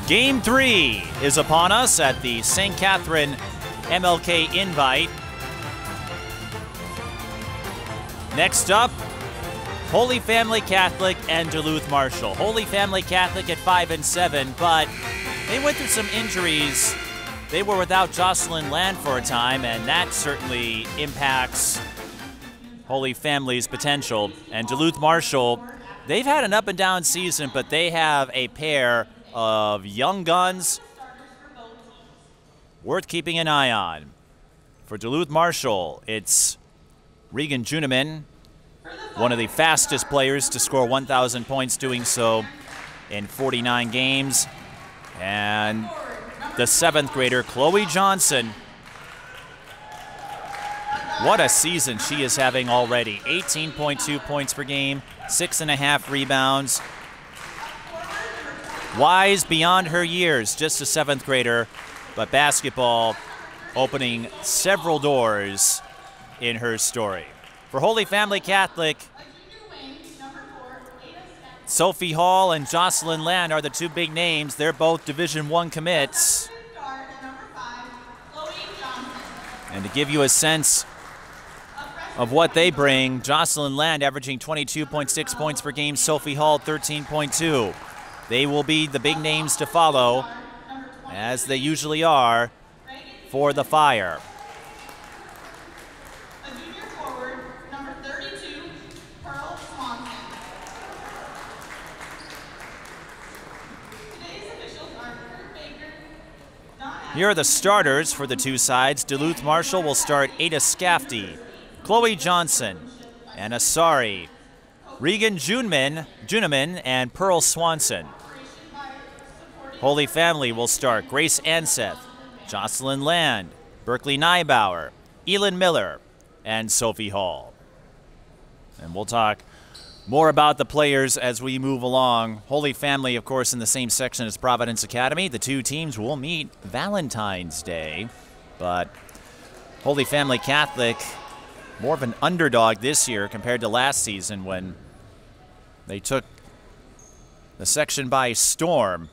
Game 3 is upon us at the St. Catherine MLK Invite. Next up, Holy Family Catholic and Duluth Marshall. Holy Family Catholic at 5-7, but they went through some injuries. They were without Jocelyn Land for a time, and that certainly impacts Holy Family's potential. And Duluth Marshall, they've had an up and down season, but they have a pair of young guns worth keeping an eye on. For Duluth Marshall, it's Regan Juenemann, one of the fastest players to score 1,000 points, doing so in 49 games. And the 7th grader, Chloe Johnson. What a season she is having already. 18.2 points per game, 6.5 rebounds. Wise beyond her years, just a 7th grader, but basketball opening several doors in her story. For Holy Family Catholic, Sophi Hall and Jocelyn Land are the two big names. They're both Division I commits. And to give you a sense of what they bring, Jocelyn Land averaging 22.6 points per game, Sophi Hall 13.2. They will be the big names to follow, as they usually are, for the Fire. Here are the starters for the two sides. Duluth Marshall will start Ada Scafty, Chloe Johnson, Anna Asari, Regan Juenemann, and Pearl Swanson. Holy Family will start Grace Anseth, Jocelyn Land, Berkeley Neibauer, Elin Miller, and Sophi Hall. And we'll talk more about the players as we move along. Holy Family, of course, in the same section as Providence Academy. The two teams will meet Valentine's Day, but Holy Family Catholic, more of an underdog this year compared to last season when they took the section by storm.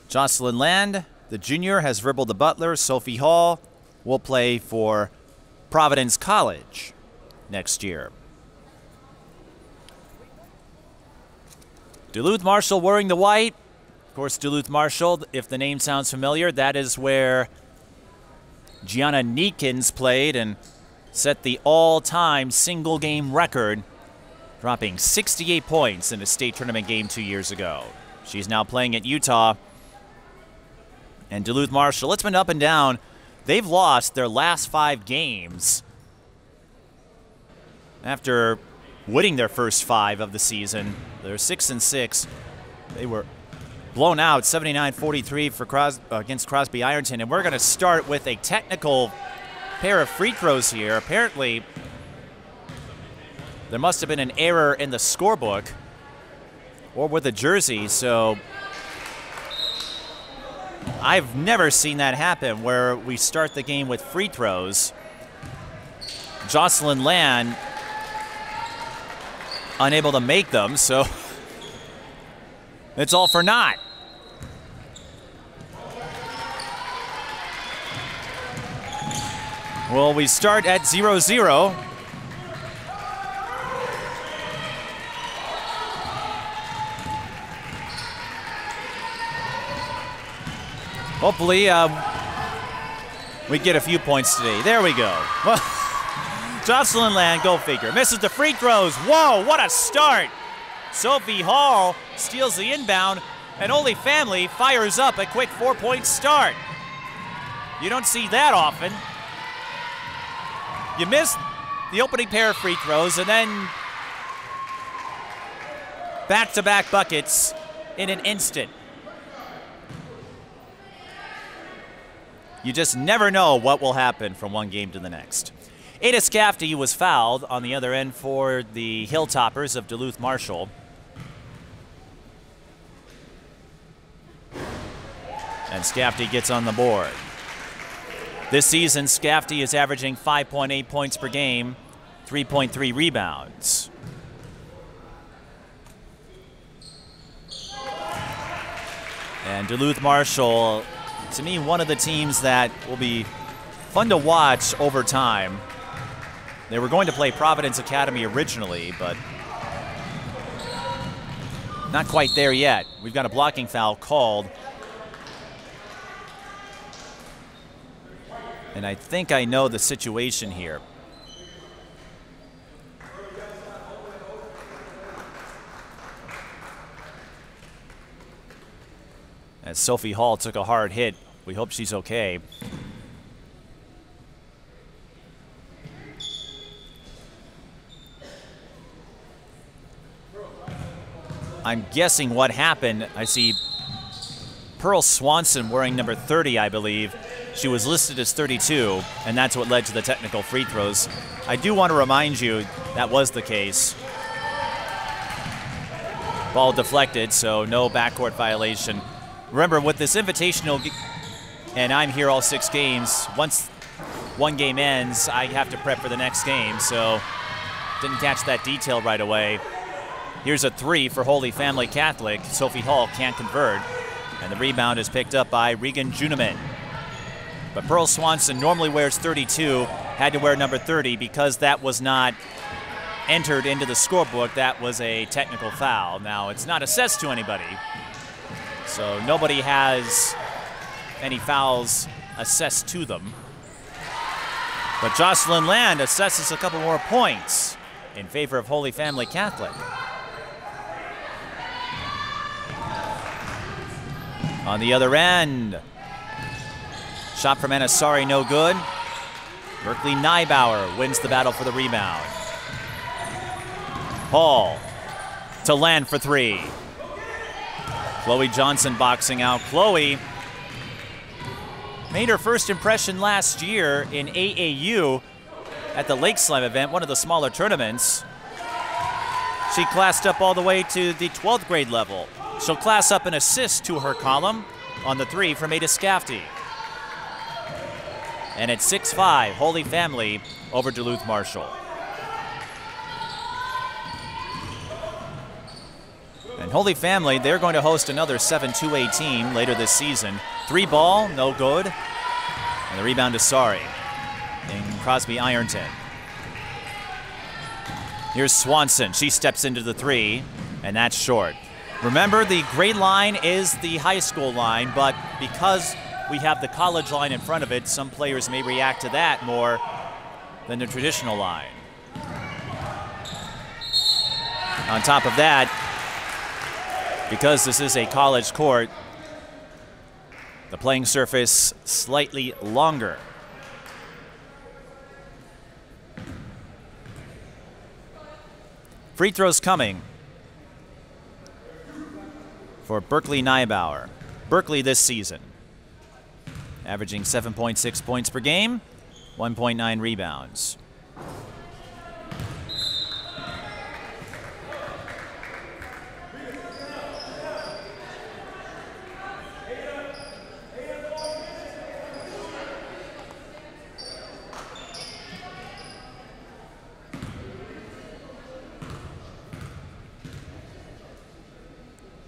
Jocelyn Land, the junior, has dribbled the Butler. Sophi Hall will play for Providence College next year. Duluth Marshall wearing the white. Of course, Duluth Marshall, if the name sounds familiar, that is where Gianna Neekins played and set the all-time single-game record, dropping 68 points in a state tournament game 2 years ago. She's now playing at Utah. And Duluth Marshall, it's been up and down. They've lost their last 5 games after winning their first 5 of the season. They're 6-6. They were blown out 79-43 for against Crosby Ironton. And we're going to start with a technical pair of free throws here. Apparently, there must have been an error in the scorebook or with the jersey. So I've never seen that happen, where we start the game with free throws. Jocelyn Land unable to make them, so it's all for naught. Well, we start at 0-0. Hopefully, we get a few points today. There we go. Well, Jocelyn Land, go figure, misses the free throws. Whoa, what a start. Sophi Hall steals the inbound, and Holy Family fires up a quick 4-point start. You don't see that often. You miss the opening pair of free throws, and then back-to-back buckets in an instant. You just never know what will happen from one game to the next. Ada Scafty was fouled on the other end for the Hilltoppers of Duluth Marshall. And Scafty gets on the board. This season, Scafty is averaging 5.8 points per game, 3.3 rebounds. And Duluth Marshall, to me, one of the teams that will be fun to watch over time. They were going to play Providence Academy originally, but not quite there yet. We've got a blocking foul called. And I think I know the situation here. As Sophi Hall took a hard hit, we hope she's okay. I'm guessing what happened. I see Pearl Swanson wearing number 30, I believe. She was listed as 32, and that's what led to the technical free throws. I do want to remind you that was the case. Ball deflected, so no backcourt violation. Remember, with this invitational, and I'm here all 6 games, once one game ends, I have to prep for the next game, so didn't catch that detail right away. Here's a 3 for Holy Family Catholic. Sophi Hall can't convert, and the rebound is picked up by Regan Juenemann. But Pearl Swanson normally wears 32, had to wear number 30 because that was not entered into the scorebook. That was a technical foul. Now, it's not assessed to anybody, so nobody has any fouls assessed to them. But Jocelyn Land assesses a couple more points in favor of Holy Family Catholic. On the other end, shot from Anasari, no good. Berkeley Neibauer wins the battle for the rebound. Hall to Land for 3. Chloe Johnson boxing out. Chloe made her first impression last year in AAU at the Lake Slime event, one of the smaller tournaments. She classed up all the way to the 12th grade level. She'll class up an assist to her column on the 3 from Ada Scafty. And it's 6-5, Holy Family over Duluth Marshall. And Holy Family, they're going to host another 7-2A team later this season. 3 ball, no good. And the rebound to Sari in Crosby Ironton. Here's Swanson. She steps into the 3, and that's short. Remember, the grade line is the high school line, but because we have the college line in front of it, some players may react to that more than the traditional line. On top of that, because this is a college court, the playing surface slightly longer. Free throws coming for Berkeley Neibauer. Berkeley this season, averaging 7.6 points per game, 1.9 rebounds.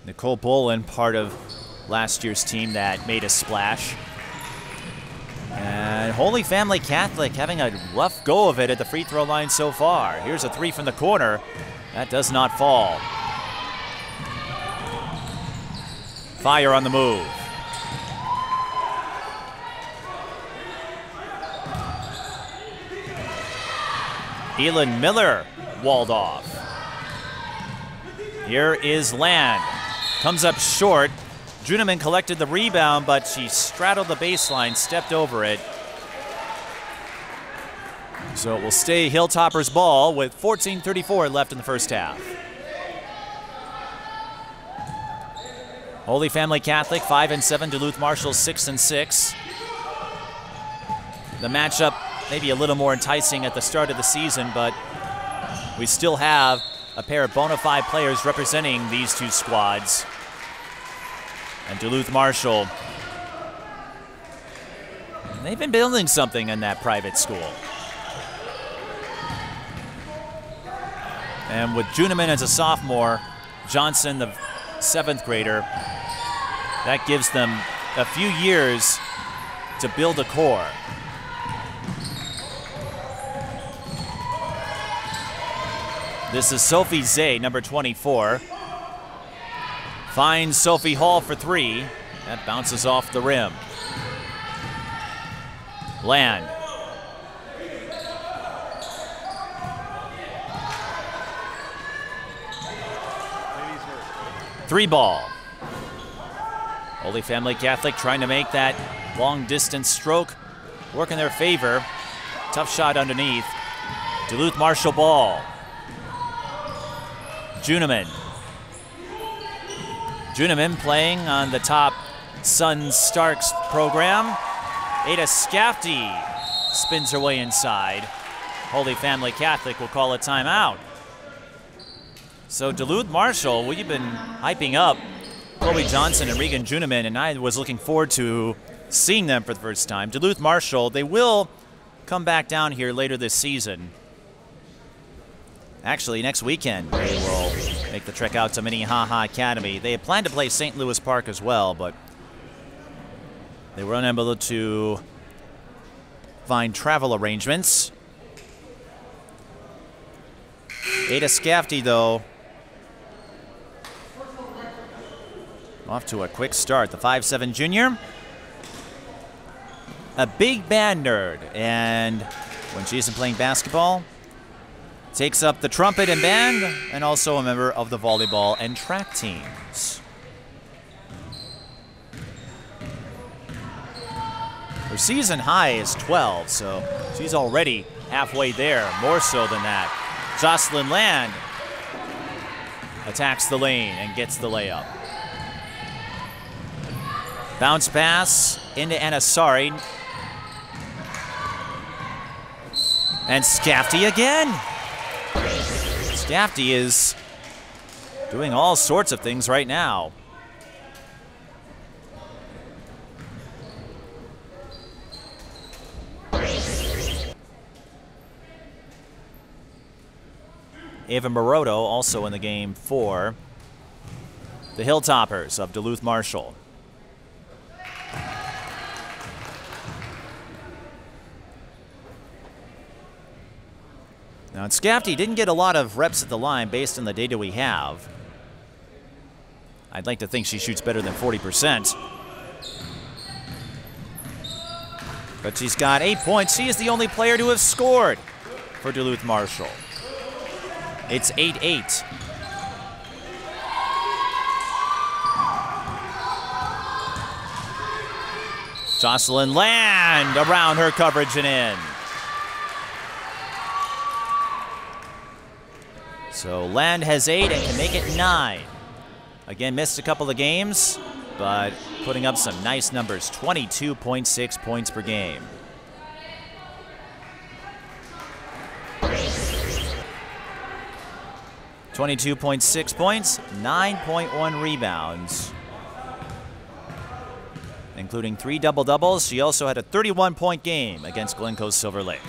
Nicole Bolin, part of last year's team that made a splash. And Holy Family Catholic having a rough go of it at the free throw line so far. Here's a 3 from the corner. That does not fall. Fire on the move. Elin Miller walled off. Here is Land. Comes up short. Juenemann collected the rebound, but she straddled the baseline, stepped over it. So it will stay Hilltoppers' ball with 14:34 left in the first half. Holy Family Catholic 5-7, Duluth Marshall 6-6. The matchup maybe a little more enticing at the start of the season, but we still have a pair of bona fide players representing these two squads. And Duluth Marshall, they've been building something in that private school. And with Juenemann as a sophomore, Johnson, the 7th grader, that gives them a few years to build a core. This is Sophie Zay, number 24. Finds Sophi Hall for 3. That bounces off the rim. Land. Three ball. Holy Family Catholic trying to make that long distance stroke work in their favor. Tough shot underneath. Duluth Marshall ball. Juenemann. Juenemann playing on the top Sun Starks program. Ada Skafty spins her way inside. Holy Family Catholic will call a timeout. So Duluth Marshall, we've been hyping up Chloe Johnson and Regan Juenemann, and I was looking forward to seeing them for the first time. Duluth Marshall, they will come back down here later this season. Actually, next weekend, they will make the trek out to Minnehaha Academy. They had planned to play St. Louis Park as well, but they were unable to find travel arrangements. Ada Skafty, though, off to a quick start. The 5'7" junior. A big band nerd, and when she isn't playing basketball, takes up the trumpet and band, and also a member of the volleyball and track teams. Her season high is 12, so she's already halfway there, more so than that. Jocelyn Land attacks the lane and gets the layup. Bounce pass into Anasari. And Skafty again. Skafty is doing all sorts of things right now. Ava Moroto also in the game for the Hilltoppers of Duluth Marshall. Now, Skafty didn't get a lot of reps at the line based on the data we have. I'd like to think she shoots better than 40%. But she's got 8 points. She is the only player to have scored for Duluth Marshall. It's 8-8. Jocelyn Land around her coverage and in. So Land has 8 and can make it 9. Again, missed a couple of games, but putting up some nice numbers, 22.6 points per game. .6 points, 9.1 rebounds, including 3 double-doubles. She also had a 31-point game against Glencoe Silver Lake.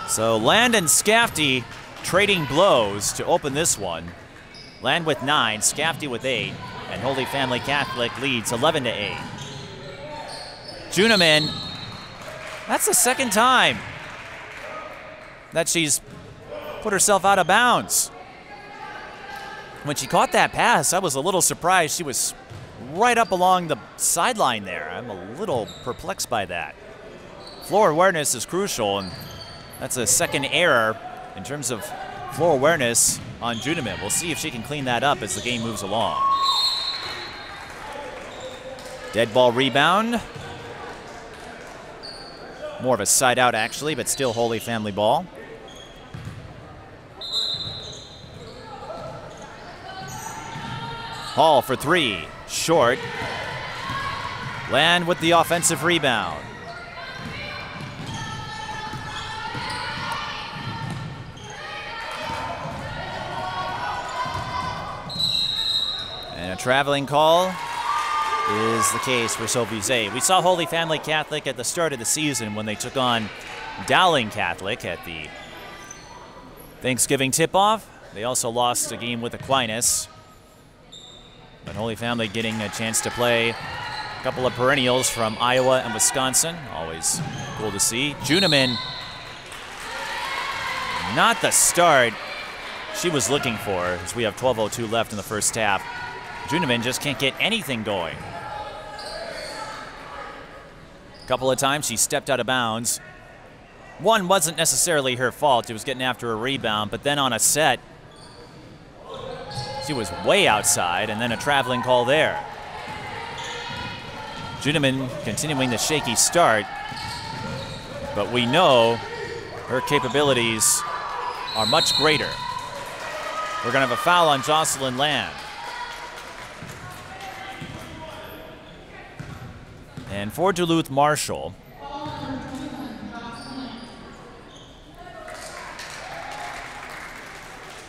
So Land and Skafty trading blows to open this one. Land with 9, Skafty with 8, and Holy Family Catholic leads 11-8. Juenemann, that's the second time that she's put herself out of bounds. When she caught that pass, I was a little surprised. She was right up along the sideline there. I'm a little perplexed by that. Floor awareness is crucial, and that's a second error in terms of floor awareness on Juenemann. We'll see if she can clean that up as the game moves along. Dead ball rebound. More of a side out, actually, but still Holy Family ball. Hall for 3, short. Land with the offensive rebound. And a traveling call is the case for Sophie Zay. We saw Holy Family Catholic at the start of the season when they took on Dowling Catholic at the Thanksgiving tip-off. They also lost a game with Aquinas. But Holy Family getting a chance to play a couple of perennials from Iowa and Wisconsin. Always cool to see. Juenemann, not the start she was looking for, as we have 12:02 left in the first half. Juenemann just can't get anything going. A couple of times she stepped out of bounds. One wasn't necessarily her fault. It was getting after a rebound, but then on a set, she was way outside, and then a traveling call there. Juenemann continuing the shaky start, but we know her capabilities are much greater. We're going to have a foul on Jocelyn Land. And for Duluth Marshall,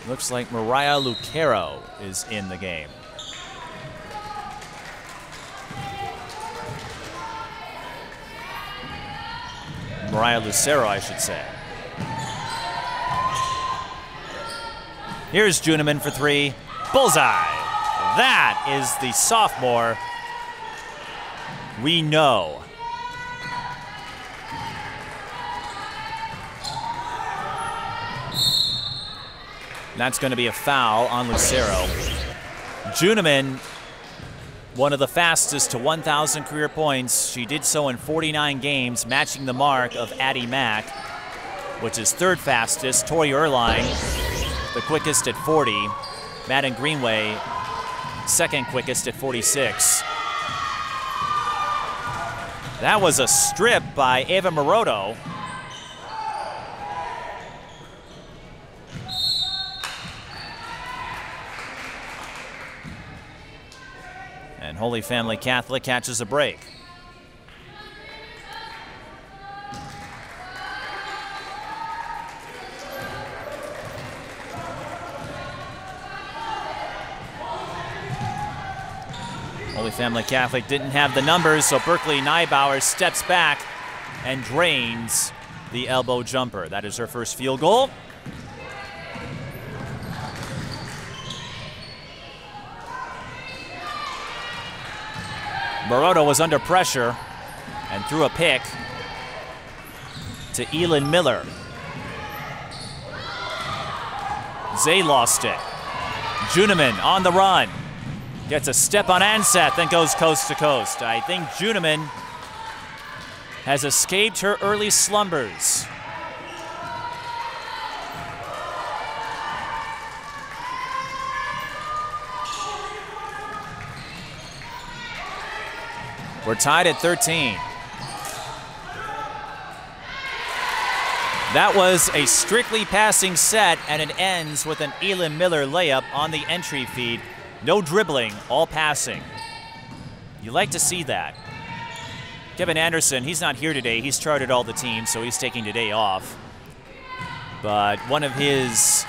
looks like Mariah Lucero is in the game. Mariah Lucero, I should say. Here's Juenemann for three. Bullseye. That is the sophomore we know. That's going to be a foul on Lucero. Juenemann, one of the fastest to 1,000 career points. She did so in 49 games, matching the mark of Addie Mack, which is third fastest. Tori Erline, the quickest at 40. Madden Greenway, second quickest at 46. That was a strip by Ava Moroto. And Holy Family Catholic catches a break. Holy Family Catholic didn't have the numbers, so Berkeley Neibauer steps back and drains the elbow jumper. That is her first field goal. Moroto was under pressure and threw a pick to Elin Miller. Zay lost it. Juenemann on the run. Gets a step on Anseth, then goes coast to coast. I think Juenemann has escaped her early slumbers. We're tied at 13. That was a strictly passing set, and it ends with an Elin Miller layup on the entry feed. No dribbling, all passing. You like to see that. Kevin Anderson, he's not here today. He's charted all the teams, so he's taking today off. But one of his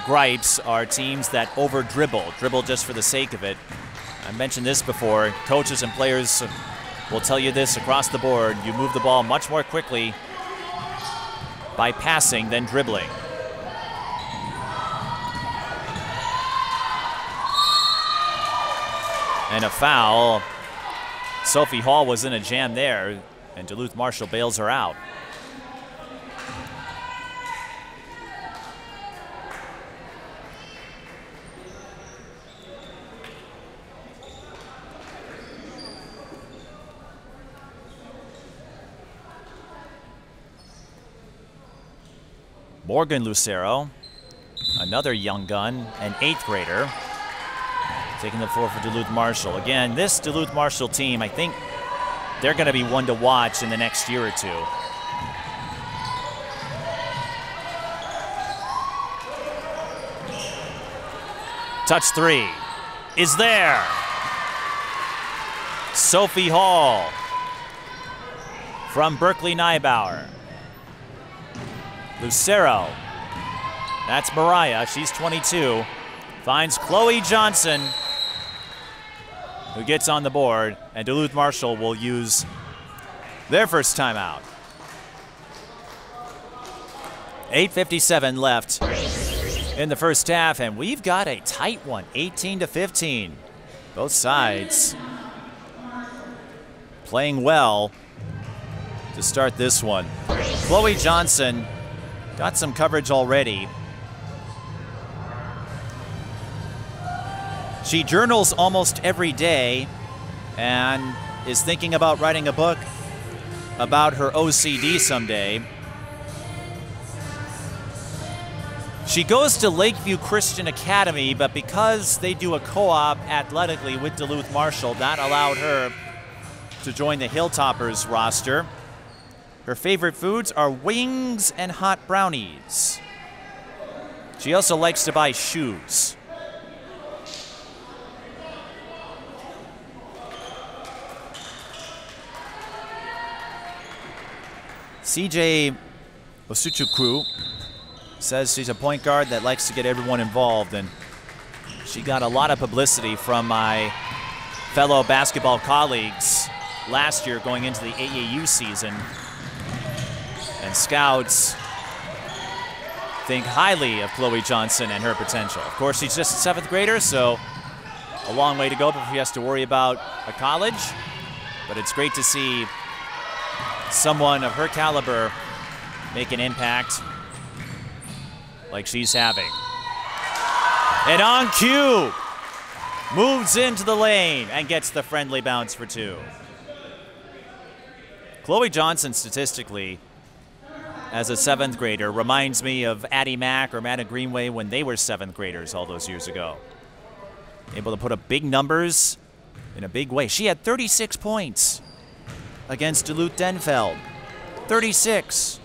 gripes are teams that over-dribble, dribble just for the sake of it. I mentioned this before. Coaches and players will tell you this across the board. You move the ball much more quickly by passing than dribbling. And a foul. Sophi Hall was in a jam there, and Duluth Marshall bails her out. Morgan Lucero, another young gun, an 8th grader, taking the floor for Duluth Marshall. Again, this Duluth Marshall team, I think they're going to be one to watch in the next year or two. Touch three is there. Sophi Hall from Berkeley Neibauer. Lucero, that's Mariah, she's 22. Finds Chloe Johnson. who gets on the board, and Duluth Marshall will use their first timeout. 8:57 left in the first half, and we've got a tight one, 18-15. Both sides playing well to start this one. Chloe Johnson got some coverage already. She journals almost every day and is thinking about writing a book about her OCD someday. She goes to Lakeview Christian Academy, but because they do a co-op athletically with Duluth Marshall, that allowed her to join the Hilltoppers roster. Her favorite foods are wings and hot brownies. She also likes to buy shoes. CJ Osuchukwu says she's a point guard that likes to get everyone involved, and she got a lot of publicity from my fellow basketball colleagues last year going into the AAU season. And scouts think highly of Chloe Johnson and her potential. Of course, she's just a 7th grader, so a long way to go before she has to worry about a college. But it's great to see someone of her caliber make an impact like she's having. And on cue, moves into the lane and gets the friendly bounce for 2. Chloe Johnson, statistically, as a 7th grader, reminds me of Addie Mack or Matta Greenway when they were 7th graders all those years ago. Able to put up big numbers in a big way. She had 36 points against Duluth Denfeld. 36.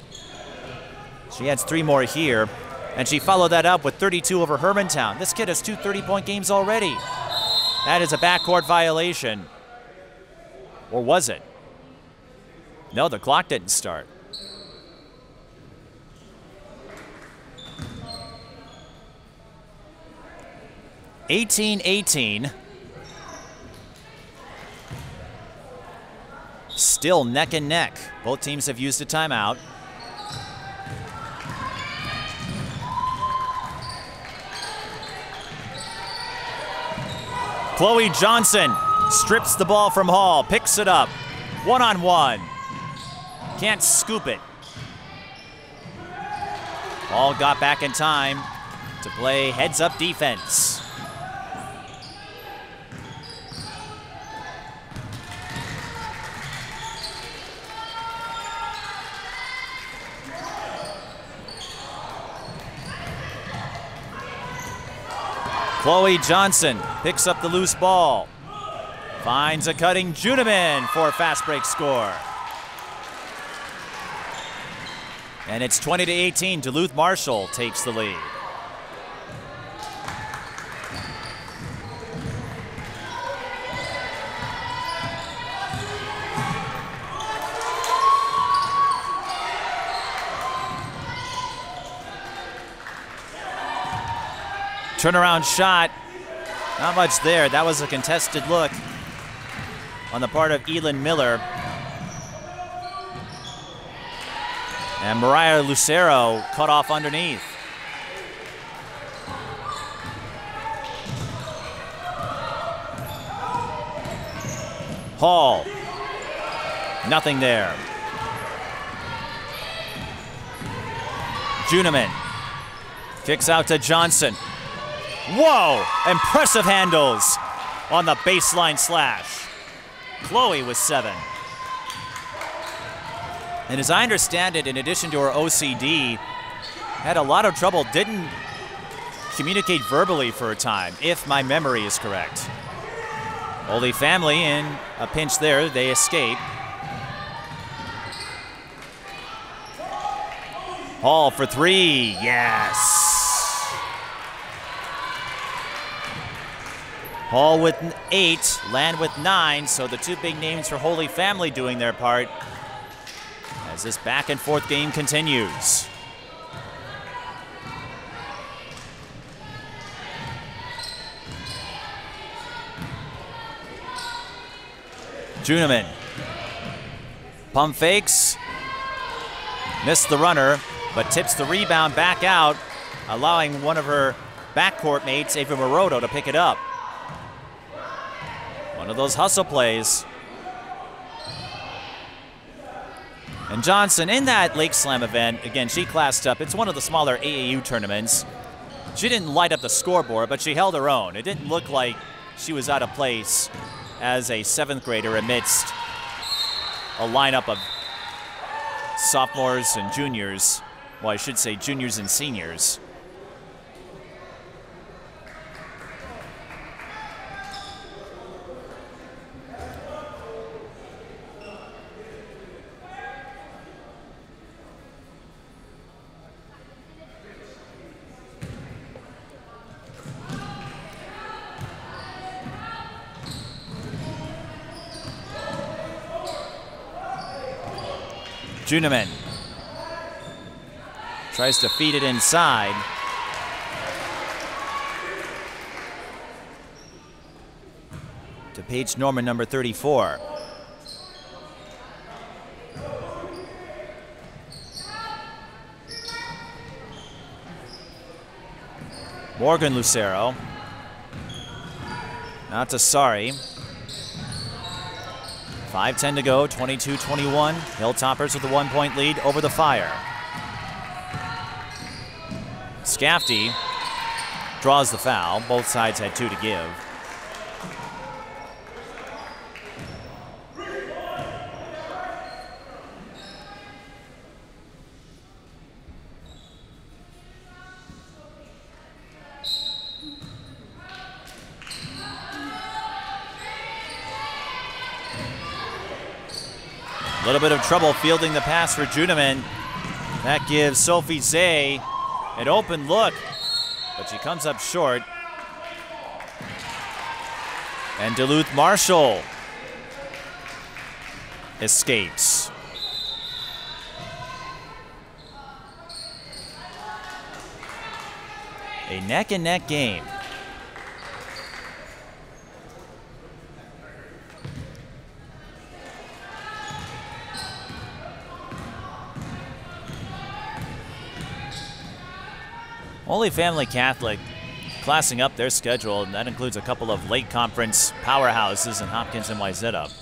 She adds 3 more here, and she followed that up with 32 over Hermantown. This kid has 2 30-point games already. That is a backcourt violation. Or was it? No, the clock didn't start. (18-18). Still neck and neck. Both teams have used a timeout. Chloe Johnson strips the ball from Hall, picks it up, one-on-one. Can't scoop it. Hall got back in time to play heads-up defense. Chloe Johnson picks up the loose ball. Finds a cutting Juenemann for a fast break score. And it's 20-18. Duluth Marshall takes the lead. Turnaround shot, not much there. That was a contested look on the part of Elin Miller. And Mariah Lucero cut off underneath. Hall, nothing there. Juenemann kicks out to Johnson. Whoa, impressive handles on the baseline slash. Chloe with 7. And as I understand it, in addition to her OCD, had a lot of trouble, didn't communicate verbally for a time, if my memory is correct. Holy Family in a pinch there, they escape. Hall for 3, yes. Hall with 8, Land with 9, so the 2 big names for Holy Family doing their part as this back and forth game continues. Juenemann. Pump fakes. Missed the runner, but tips the rebound back out, allowing one of her backcourt mates, Ava Moroto, to pick it up. One of those hustle plays. And Johnson, in that Lake Slam event, again, she classed up. It's one of the smaller AAU tournaments. She didn't light up the scoreboard, but she held her own. It didn't look like she was out of place as a 7th grader amidst a lineup of sophomores and juniors. Well, I should say juniors and seniors. Juenemann tries to feed it inside. To Paige Norman, number 34. Morgan Lucero. Not to Sari. 5:10 to go, 22-21. Hilltoppers with a 1-point lead over the Fire. Scafty draws the foul. Both sides had 2 to give. A little bit of trouble fielding the pass for Juenemann. That gives Sophi Zay an open look, but she comes up short. And Duluth Marshall escapes. A neck-and-neck game. Holy Family Catholic classing up their schedule, and that includes a couple of late conference powerhouses in Hopkins and Wayzata.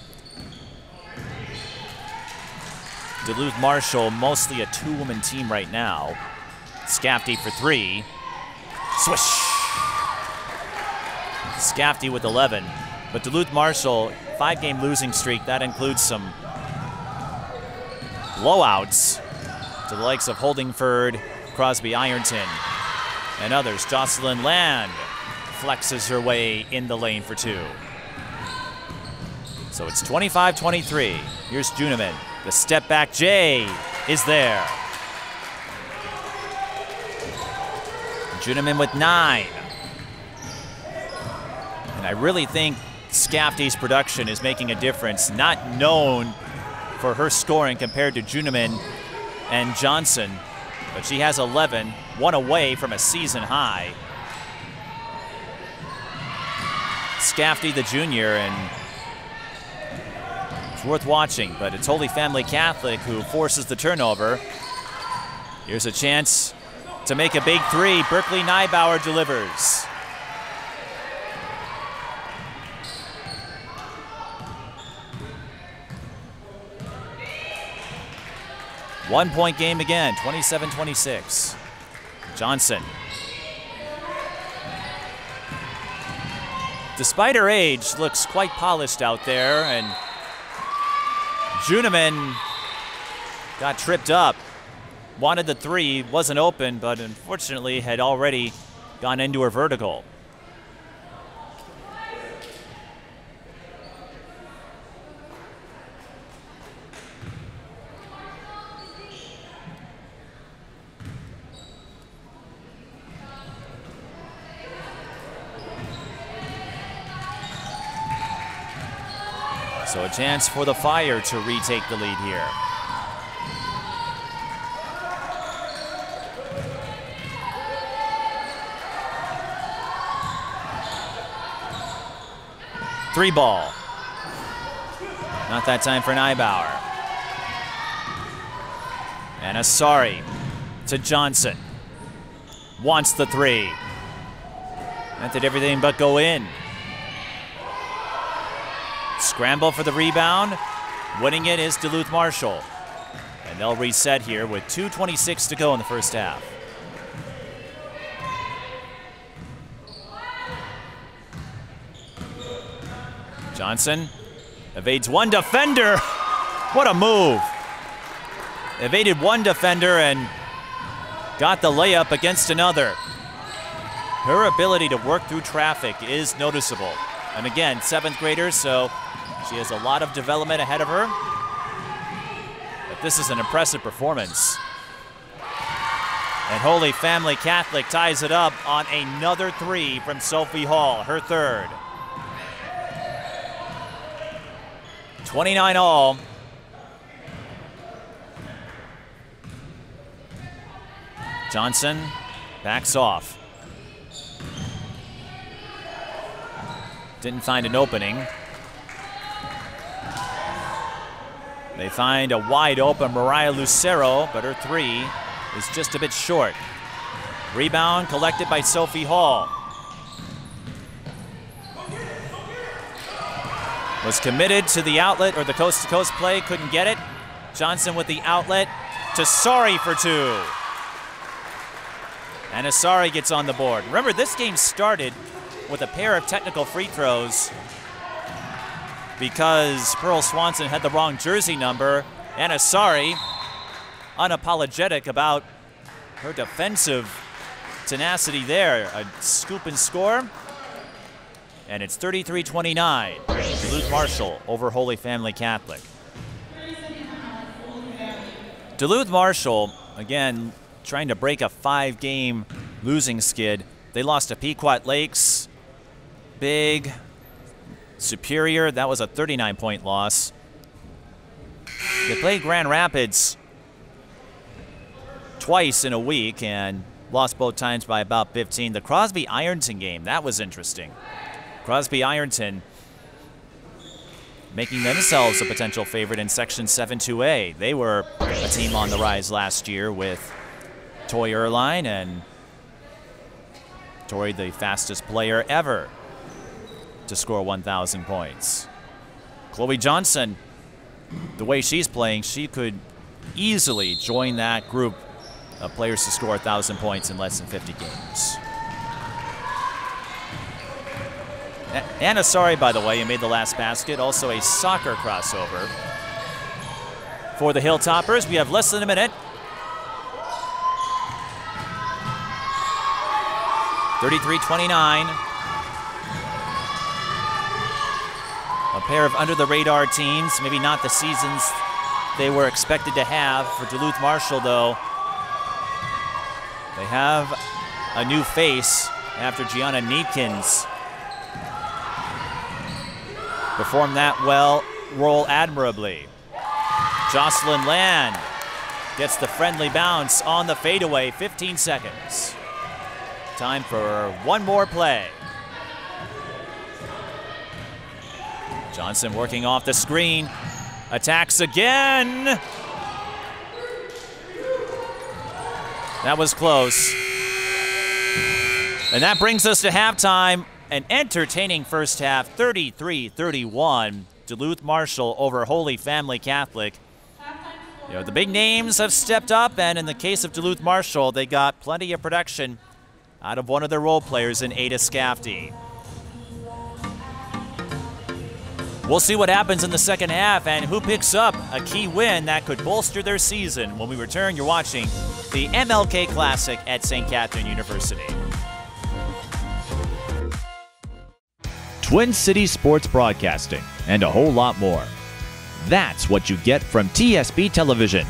Duluth Marshall, mostly a 2-woman team right now. Scafty for 3. Swish! Scafty with 11. But Duluth Marshall, 5-game losing streak. That includes some blowouts to the likes of Holdingford, Crosby Ironton, and others. Jocelyn Land flexes her way in the lane for 2. So it's 25-23. Here's Juenemann. The step back J is there. Juenemann with 9. And I really think Scafty's production is making a difference. Not known for her scoring compared to Juenemann and Johnson, but she has 11, 1 away from a season high. Scafty, the junior, and it's worth watching, but it's Holy Family Catholic who forces the turnover. Here's a chance to make a big 3. Berkeley Neibauer delivers. One-point game again, 27-26. Johnson. Despite her age, looks quite polished out there, and Juenemann got tripped up. Wanted the 3, wasn't open, but unfortunately had already gone into her vertical. So a chance for the Fire to retake the lead here. Three ball. Not that time for Neibauer. And Asari to Johnson. Wants the three. That did everything but go in. Scramble for the rebound. Winning it is Duluth Marshall. And they'll reset here with 2:26 to go in the first half. Johnson evades one defender. What a move. Evaded one defender and got the layup against another. Her ability to work through traffic is noticeable. And again, 7th grader, so she has a lot of development ahead of her. But this is an impressive performance. And Holy Family Catholic ties it up on another three from Sophi Hall, her third. 29 all. Johnson backs off. Didn't find an opening. They find a wide open Mariah Lucero, but her three is just a bit short. Rebound collected by Sophi Hall. Was committed to the outlet or the coast-to-coast play, couldn't get it. Johnson with the outlet to Asari for two. And Asari gets on the board. Remember, this game started with a pair of technical free throws because Pearl Swanson had the wrong jersey number, and Asari, unapologetic about her defensive tenacity there. A scoop and score. And it's 33-29. Duluth Marshall over Holy Family Catholic. Duluth Marshall, again, trying to break a 5-game losing skid. They lost to Pequot Lakes, Big, Superior. That was a 39-point loss. They played Grand Rapids twice in a week and lost both times by about 15. The Crosby-Ironton game, that was interesting. Crosby-Ironton making themselves a potential favorite in Section 7-2A. They were a team on the rise last year with Toy Erline, and Toy the fastest player ever to score 1,000 points. Chloe Johnson, the way she's playing, she could easily join that group of players to score 1,000 points in less than 50 games. And Asari, by the way, who made the last basket, also a soccer crossover. For the Hilltoppers, we have less than a minute. 33-29. A pair of under-the-radar teams, maybe not the seasons they were expected to have. For Duluth Marshall, though, they have a new face after Gianna Needkins performed that role admirably. Jocelyn Land gets the friendly bounce on the fadeaway, 15 seconds. Time for one more play. Johnson working off the screen, attacks again. That was close. And that brings us to halftime. An entertaining first half, 33-31. Duluth Marshall over Holy Family Catholic. You know, the big names have stepped up, and in the case of Duluth Marshall, they got plenty of production out of one of their role players in Ada Scafty. We'll see what happens in the second half and who picks up a key win that could bolster their season. When we return, you're watching the MLK Classic at St. Catherine University. Twin Cities Sports Broadcasting, and a whole lot more. That's what you get from TSB Television.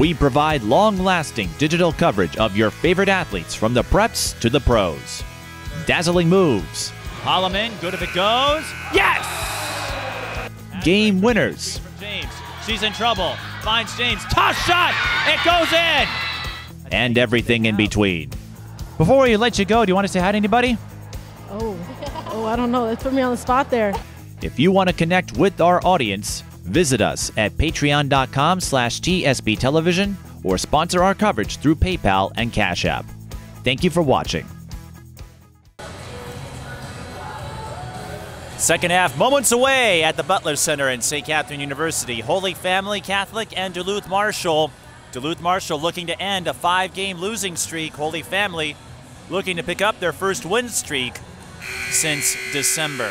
We provide long-lasting digital coverage of your favorite athletes from the preps to the pros. Dazzling moves. Holloman, good if it goes. Yes! Game winners. From James. She's in trouble. Finds James. Toss shot! It goes in! And everything in between. Before we let you go, do you want to say hi to anybody? Oh, I don't know. Let's put me on the spot there. If you want to connect with our audience, Visit us at patreon.com/TSB Television or sponsor our coverage through PayPal and Cash App. Thank you for watching. Second half moments away at the Butler Center in St. Catherine University. Holy Family Catholic and Duluth Marshall. Duluth Marshall looking to end a 5-game losing streak. Holy Family looking to pick up their first win streak since December.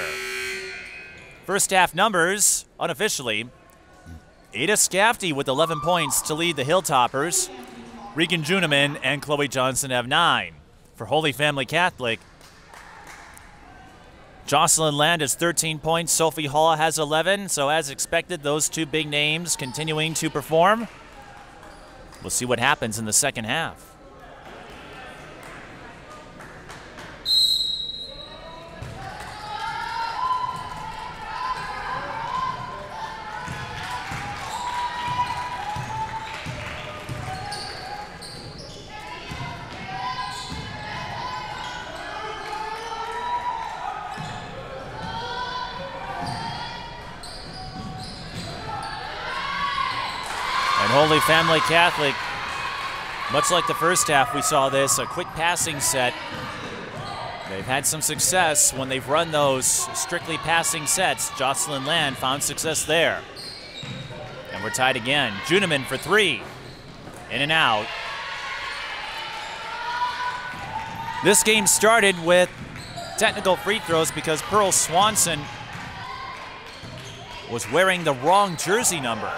First half numbers, unofficially. Ada Scafty with 11 points to lead the Hilltoppers. Regan Juenemann and Chloe Johnson have 9. For Holy Family Catholic, Jocelyn Land has 13 points. Sophi Hall has 11. So as expected, those two big names continuing to perform. We'll see what happens in the second half. Holy Family Catholic, much like the first half, we saw this, a quick passing set. They've had some success when they've run those strictly passing sets. Jocelyn Land found success there. And we're tied again. Juenemann for 3. In and out. This game started with technical free throws because Pearl Swanson was wearing the wrong jersey number.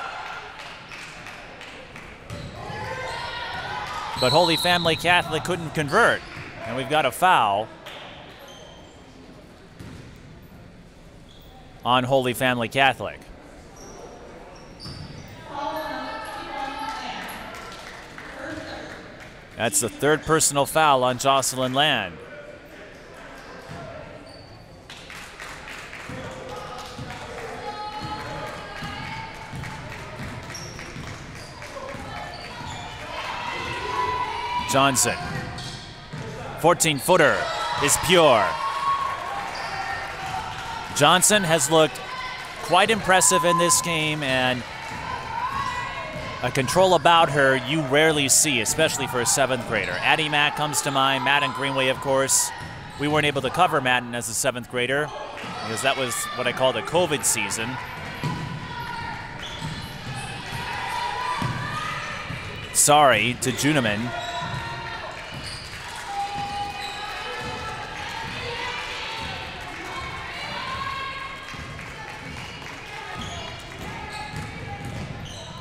But Holy Family Catholic couldn't convert, and we've got a foul on Holy Family Catholic. That's the third personal foul on Jocelyn Land. Johnson, 14-footer is pure. Johnson has looked quite impressive in this game, and a control about her you rarely see, especially for a 7th grader. Addie Mack comes to mind, Madden Greenway, of course. We weren't able to cover Madden as a 7th grader because that was what I call the COVID season. Sorry to Juenemann.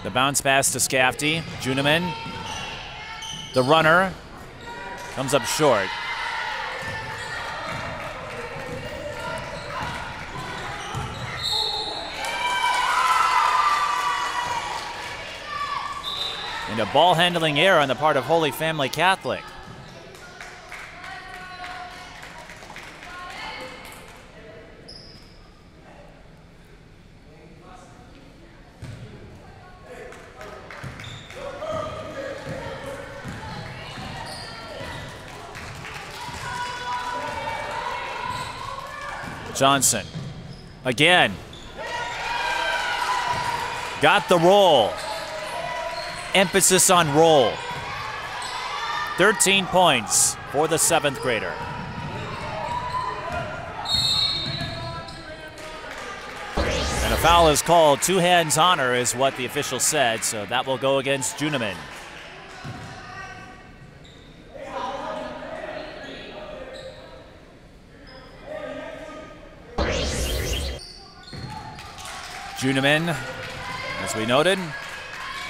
The bounce pass to Scafty. Juenemann, the runner, comes up short. And a ball handling error on the part of Holy Family Catholic. Johnson, again, got the roll. Emphasis on roll. 13 points for the 7th grader. And a foul is called. 2 hands on her is what the official said, so that will go against Juenemann. Juenemann, as we noted,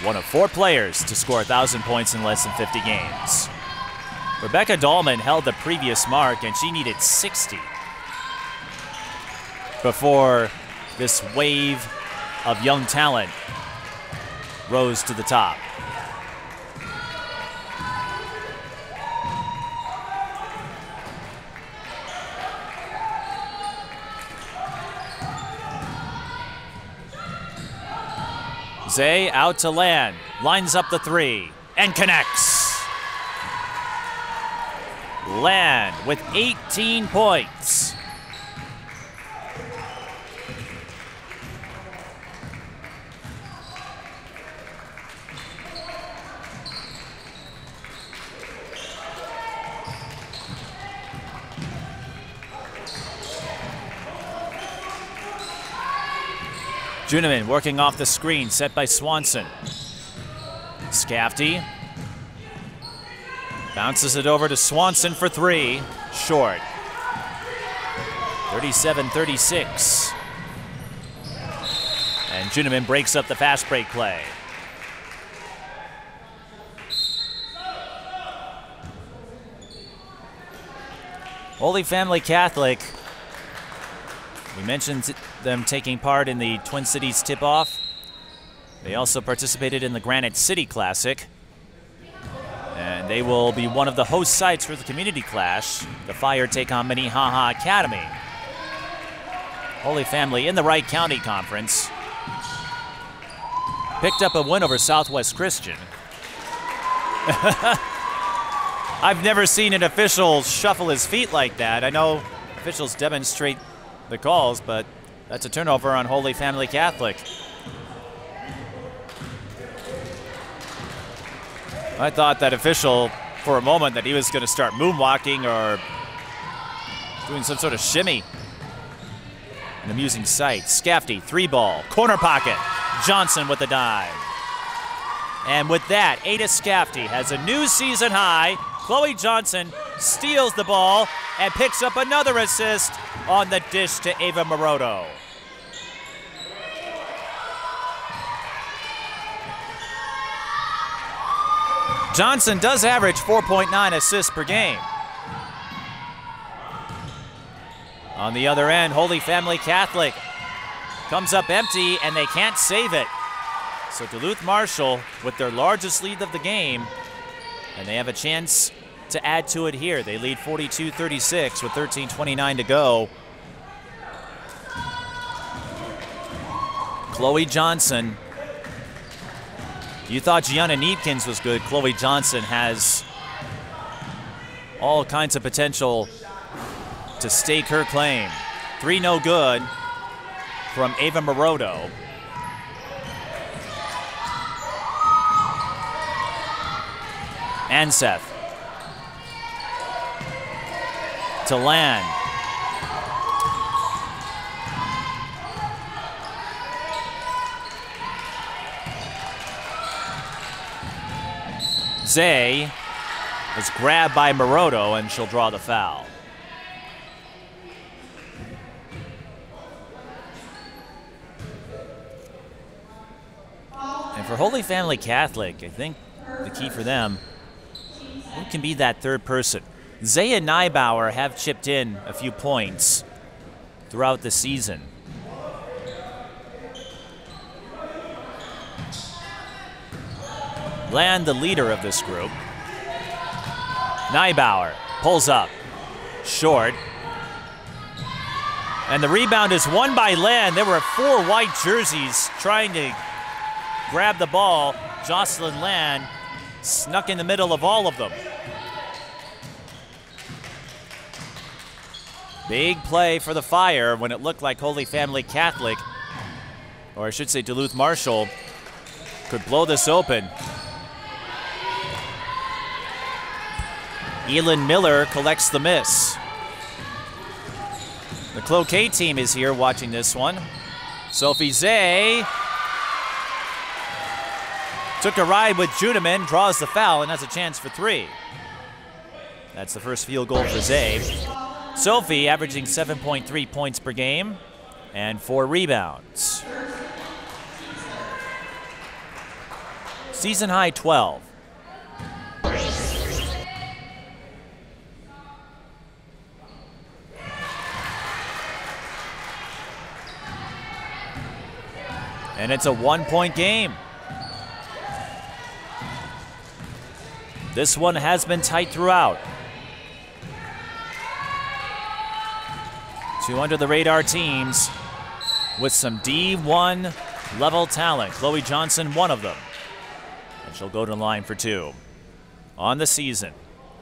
one of 4 players to score 1,000 points in less than 50 games. Rebecca Dahlman held the previous mark, and she needed 60 before this wave of young talent rose to the top. Zay out to Land, lines up the 3, and connects. Land with 18 points. Juenemann working off the screen, set by Swanson. Scafty bounces it over to Swanson for three. Short. 37-36. And Juenemann breaks up the fast break play. Holy Family Catholic, we mentioned them taking part in the Twin Cities tip-off. They also participated in the Granite City Classic. And they will be one of the host sites for the Community Clash. The Fire take on Minnehaha Academy. Holy Family in the Wright County Conference. Picked up a win over Southwest Christian. I've never seen an official shuffle his feet like that. I know officials demonstrate the calls, but that's a turnover on Holy Family Catholic. I thought that official for a moment that he was going to start moonwalking or doing some sort of shimmy. An amusing sight. Scafty, three ball, corner pocket. Johnson with the dive. And with that, Ada Scafty has a new season high. Chloe Johnson steals the ball and picks up another assist on the dish to Ava Morodo. Johnson does average 4.9 assists per game. On the other end, Holy Family Catholic comes up empty and they can't save it. So Duluth Marshall with their largest lead of the game, and they have a chance to add to it here. They lead 42-36 with 13:29 to go. Chloe Johnson. You thought Gianna Needkins was good. Chloe Johnson has all kinds of potential to stake her claim. Three no good from Ava Morodo. Anseth to Land. Zay is grabbed by Morodo and she'll draw the foul. And for Holy Family Catholic, I think the key for them, who can be that third person? Zay and Neibauer have chipped in a few points throughout the season. Land, the leader of this group. Neibauer pulls up, short. And the rebound is won by Land. There were four white jerseys trying to grab the ball. Jocelyn Land snuck in the middle of all of them. Big play for the Fire when it looked like Holy Family Catholic, or I should say Duluth Marshall, could blow this open. Elin Miller collects the miss. The Cloquet team is here watching this one. Sophie Zay took a ride with Juenemann, draws the foul, and has a chance for three. That's the first field goal for Zay. Sophie averaging 7.3 points per game and 4 rebounds. Season high 12. And it's a 1-point game. This one has been tight throughout. Two under-the-radar teams with some D1 level talent. Chloe Johnson, one of them. And she'll go to the line for two. On the season,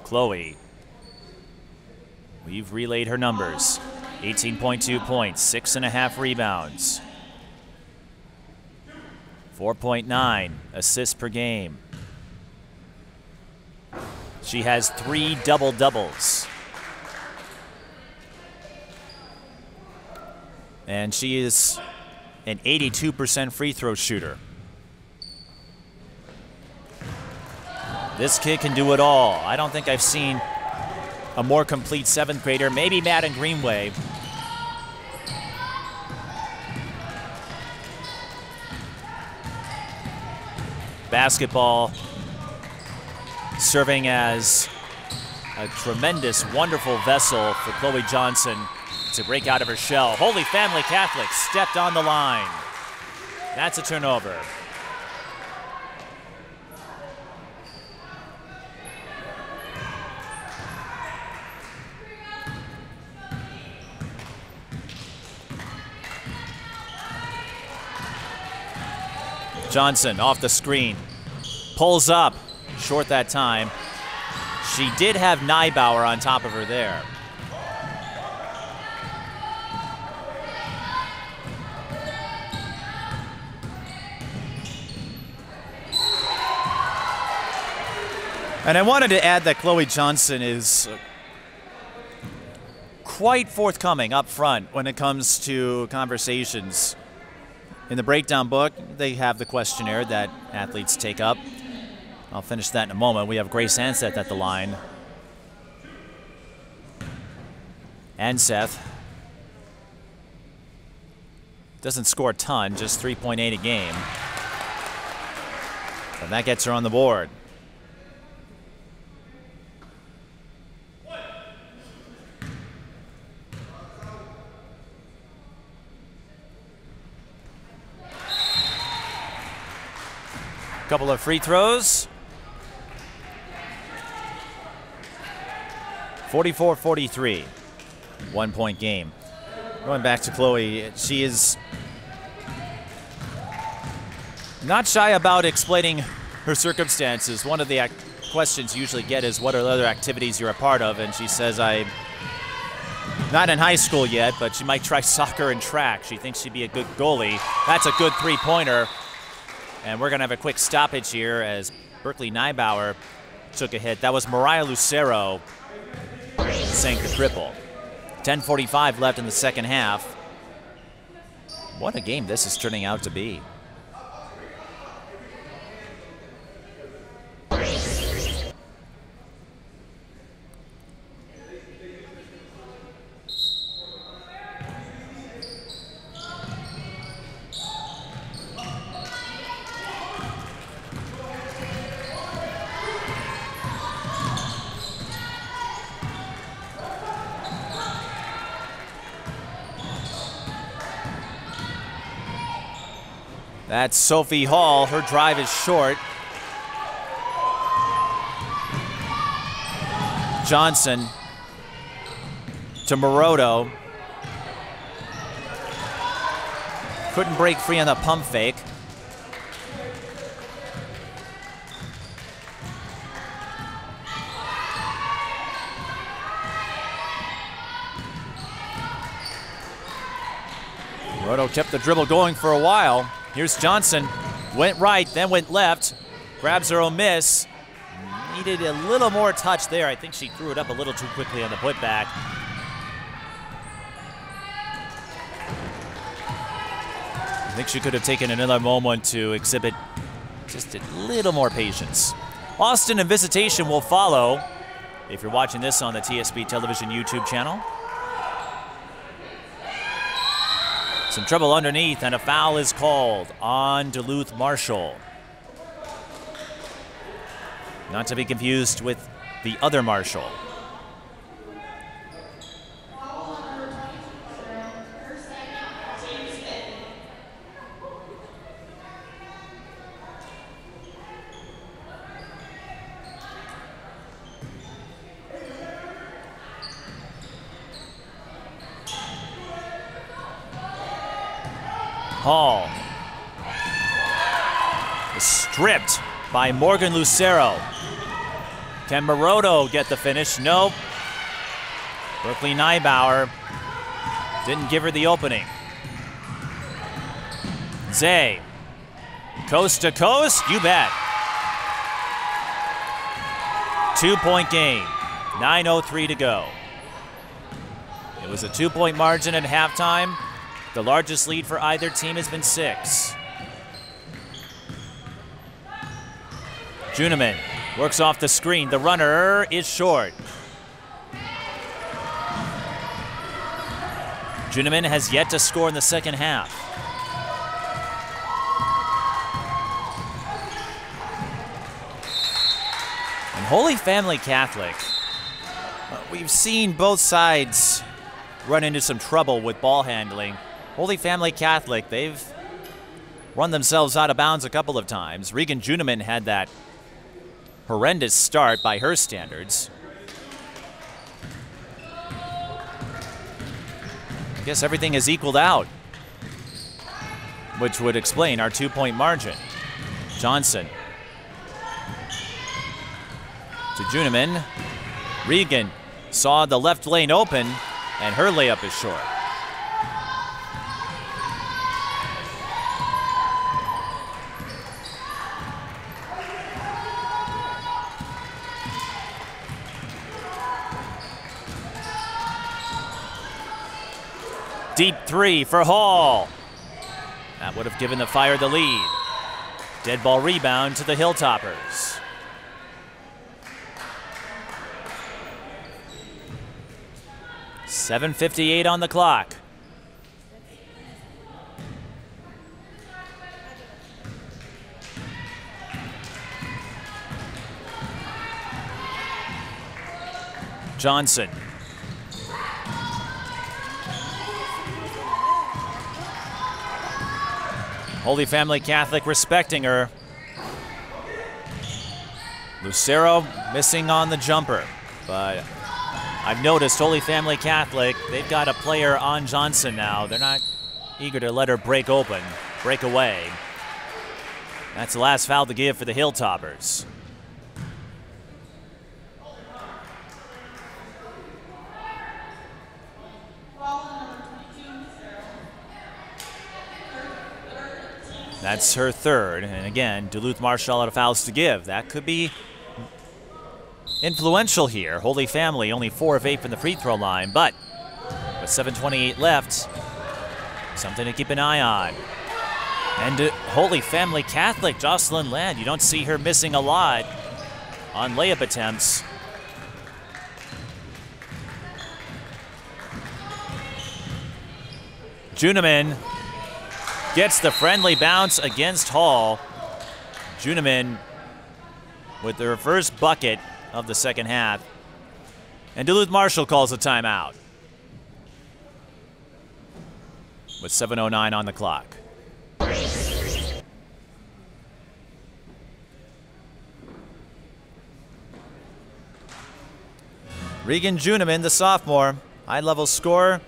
Chloe, we've relayed her numbers. 18.2 points, 6.5 rebounds, 4.9 assists per game. She has 3 double-doubles. And she is an 82% free throw shooter. This kid can do it all. I don't think I've seen a more complete 7th grader, maybe Madden Greenway. Basketball serving as a tremendous, wonderful vessel for Chloe Johnson to break out of her shell. Holy Family Catholic stepped on the line. That's a turnover. Johnson off the screen, pulls up, short that time. She did have Neibauer on top of her there. And I wanted to add that Chloe Johnson is quite forthcoming up front when it comes to conversations. In the breakdown book, they have the questionnaire that athletes take up. I'll finish that in a moment. We have Grace Anseth at the line. Anseth doesn't score a ton, just 3.8 a game. And that gets her on the board. Couple of free throws. 44-43. 1 point game. Going back to Chloe, she is not shy about explaining her circumstances. One of the questions you usually get is, what are the other activities you're a part of? And she says, I'm not in high school yet, but she might try soccer and track. She thinks she'd be a good goalie. That's a good three-pointer. And we're going to have a quick stoppage here as Berkeley Neibauer took a hit. That was Mariah Lucero sank the triple. 10:45 left in the second half. What a game this is turning out to be. That's Sophi Hall. Her drive is short. Johnson to Morodo. Couldn't break free on the pump fake. Morodo kept the dribble going for a while. Here's Johnson, went right, then went left, grabs her own miss. Needed a little more touch there. I think she threw it up a little too quickly on the putback. I think she could have taken another moment to exhibit just a little more patience. Austin and Visitation will follow if you're watching this on the TSB Television YouTube channel. Some trouble underneath, and a foul is called on Duluth Marshall. Not to be confused with the other Marshall. Hall is stripped by Morgan Lucero. Can Morodo get the finish? Nope. Berkeley Neibauer didn't give her the opening. Zay, coast to coast, you bet. 2-point game, 9:03 to go. It was a 2-point margin at halftime. The largest lead for either team has been 6. Juenemann works off the screen. The runner is short. Juenemann has yet to score in the second half. And Holy Family Catholic, we've seen both sides run into some trouble with ball handling. Holy Family Catholic, they've run themselves out of bounds a couple of times. Regan Juenemann had that horrendous start by her standards. I guess everything is equaled out, which would explain our 2-point margin. Johnson to Juenemann. Regan saw the left lane open, and her layup is short. Deep 3 for Hall. That would have given the Fire the lead. Dead ball rebound to the Hilltoppers. .7:58 on the clock. Johnson. Holy Family Catholic respecting her. Lucero missing on the jumper, but I've noticed Holy Family Catholic, they've got a player on Johnson now. They're not eager to let her break away. That's the last foul to give for the Hilltoppers. That's her third, and again, Duluth Marshall out of fouls to give. That could be influential here. Holy Family only 4 of 8 from the free throw line, but with 7:28 left, something to keep an eye on. And Holy Family Catholic, Jocelyn Land, you don't see her missing a lot on layup attempts. Juenemann gets the friendly bounce against Hall. Juenemann with their first bucket of the second half. And Duluth Marshall calls a timeout with 7:09 on the clock. Regan Juenemann, the sophomore, high-level scorer,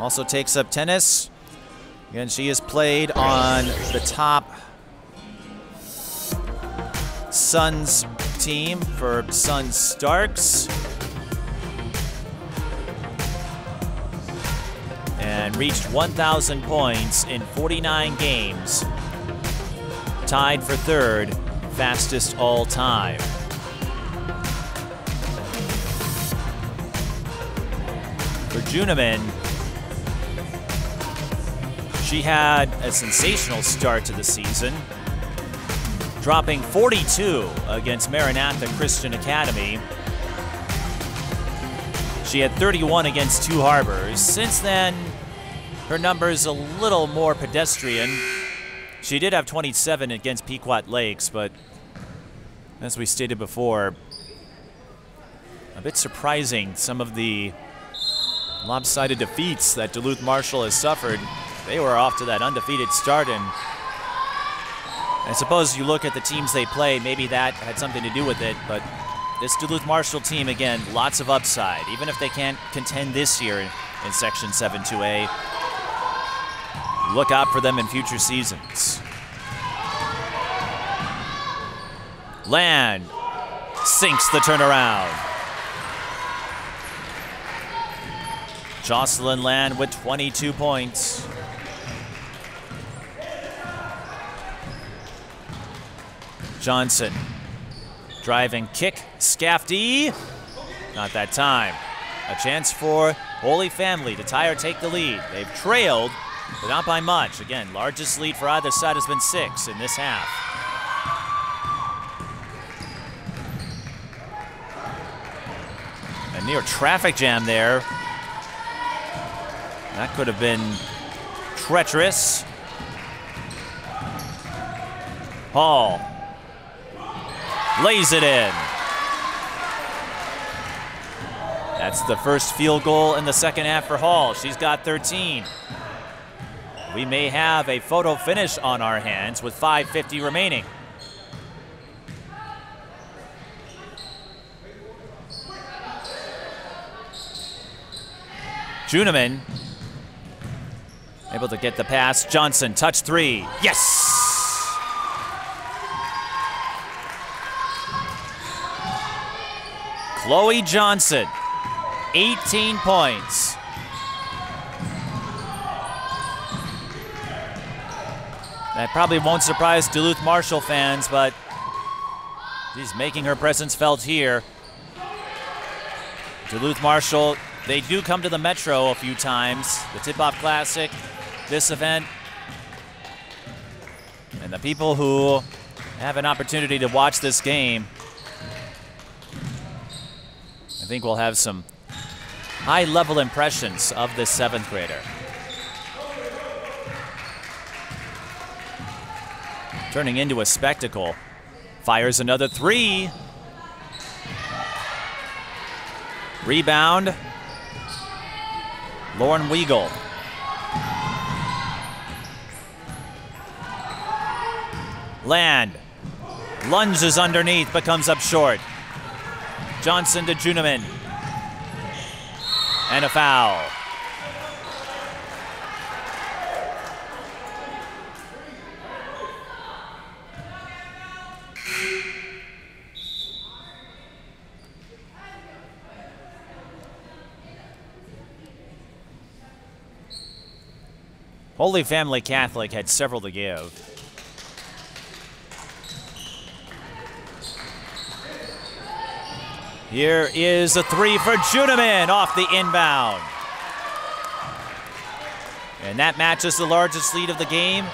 also takes up tennis. Again, she has played on the top Suns team for Suns Starks and reached 1,000 points in 49 games, tied for third, fastest all time. For Juenemann, she had a sensational start to the season, dropping 42 against Maranatha Christian Academy. She had 31 against Two Harbors. Since then, her number's a little more pedestrian. She did have 27 against Pequot Lakes, but as we stated before, a bit surprising some of the lopsided defeats that Duluth Marshall has suffered. They were off to that undefeated start, and I suppose you look at the teams they play, maybe that had something to do with it, but this Duluth Marshall team, again, lots of upside. Even if they can't contend this year in Section 7-2A, look out for them in future seasons. Land sinks the turnaround. Jocelyn Land with 22 points. Johnson, drive and kick, Scafty, not that time. A chance for Holy Family to tie or take the lead. They've trailed, but not by much. Again, largest lead for either side has been 6 in this half. A near traffic jam there. That could have been treacherous. Hall lays it in. That's the first field goal in the second half for Hall. She's got 13. We may have a photo finish on our hands with 5:50 remaining. Juenemann able to get the pass. Johnson, touch 3. Yes! Chloe Johnson, 18 points. That probably won't surprise Duluth Marshall fans, but she's making her presence felt here. Duluth Marshall, they do come to the Metro a few times. The Tip-Off Classic, this event. And the people who have an opportunity to watch this game, I think we'll have some high-level impressions of this 7th grader. Turning into a spectacle. Fires another 3. Rebound. Lauren Weigel. Land. Lunges underneath, but comes up short. Johnson to Juenemann. And a foul. Holy Family Catholic had several to give. Here is a 3 for Juenemann off the inbound. And that matches the largest lead of the game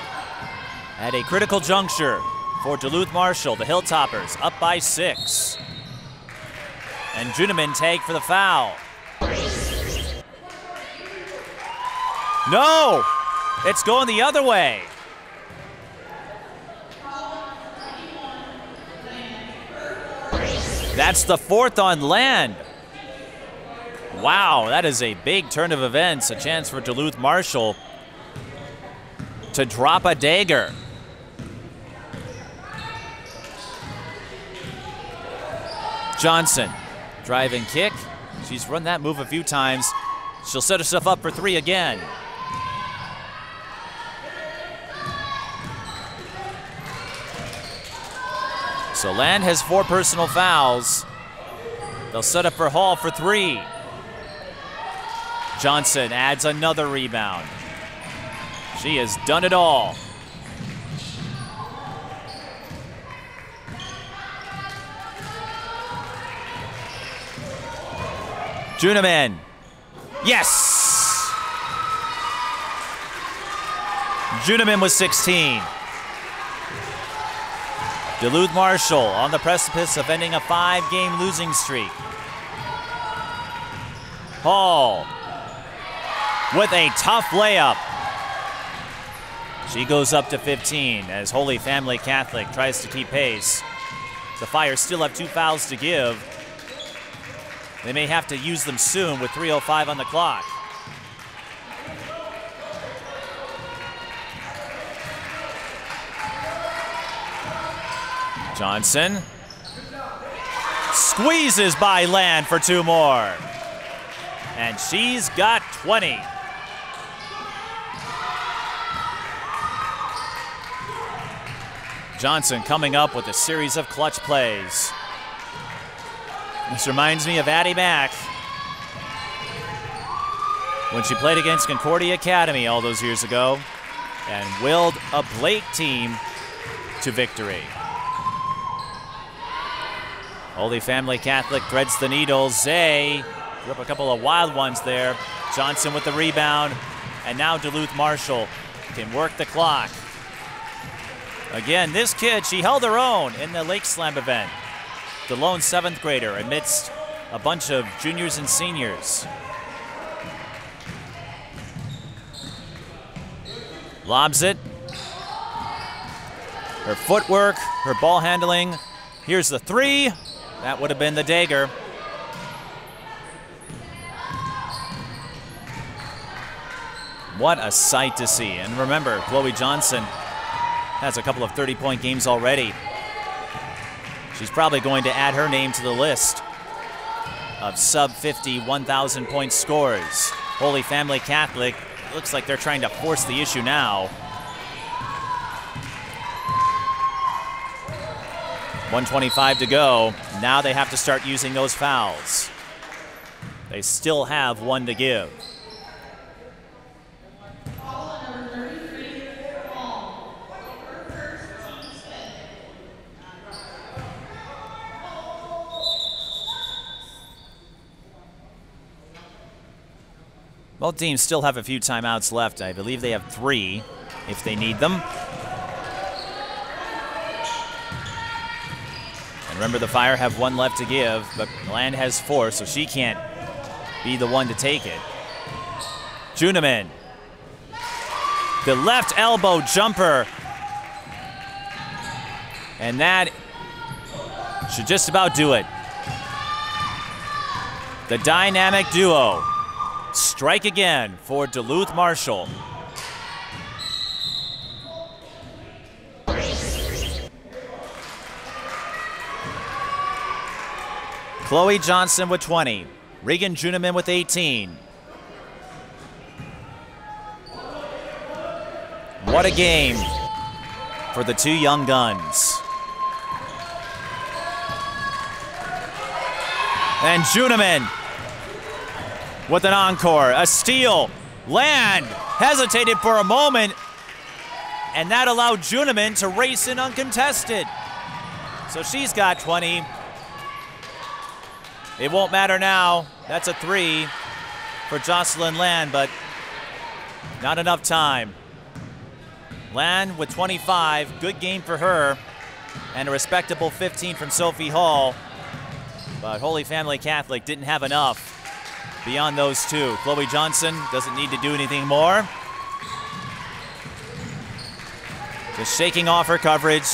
at a critical juncture for Duluth Marshall. The Hilltoppers up by 6. And Juenemann tagged for the foul. No! It's going the other way. That's the 4th on Land. Wow, that is a big turn of events. A chance for Duluth Marshall to drop a dagger. Johnson, drive and kick. She's run that move a few times. She'll set herself up for 3 again. So Land has 4 personal fouls. They'll set up for Hall for 3. Johnson adds another rebound. She has done it all. Juenemann. Yes! Juenemann was 16. Duluth Marshall on the precipice of ending a 5-game losing streak. Hall with a tough layup. She goes up to 15 as Holy Family Catholic tries to keep pace. The Fire still have 2 fouls to give. They may have to use them soon with 3:05 on the clock. Johnson squeezes by Land for 2 more. And she's got 20. Johnson coming up with a series of clutch plays. This reminds me of Addie Mack when she played against Concordia Academy all those years ago and willed a Blake team to victory. Holy Family Catholic threads the needle. Zay Threw up a couple of wild ones there. Johnson with the rebound. And now Duluth Marshall can work the clock. Again, this kid, she held her own in the Lake Slam event. The lone 7th grader amidst a bunch of juniors and seniors. Lobs it. Her footwork, her ball handling. Here's the 3. That would have been the dagger. What a sight to see. And remember, Chloe Johnson has a couple of 30-point games already. She's probably going to add her name to the list of sub-50 1,000-point scorers. Holy Family Catholic, looks like they're trying to force the issue now. 1:25 to go. Now they have to start using those fouls. They still have 1 to give. Both teams still have a few timeouts left. I believe they have 3 if they need them. And remember, the Fire have 1 left to give, but Land has 4, so she can't be the one to take it. Juenemann. The left elbow jumper. And that should just about do it. The dynamic duo strike again for Duluth Marshall. Chloe Johnson with 20. Regan Juenemann with 18. What a game for the 2 young guns. And Juenemann with an encore, a steal. Land hesitated for a moment, and that allowed Juenemann to race in uncontested. So she's got 20. It won't matter now. That's a 3 for Jocelyn Land, but not enough time. Land with 25, good game for her, and a respectable 15 from Sophi Hall. But Holy Family Catholic didn't have enough beyond those 2. Chloe Johnson doesn't need to do anything more. Just shaking off her coverage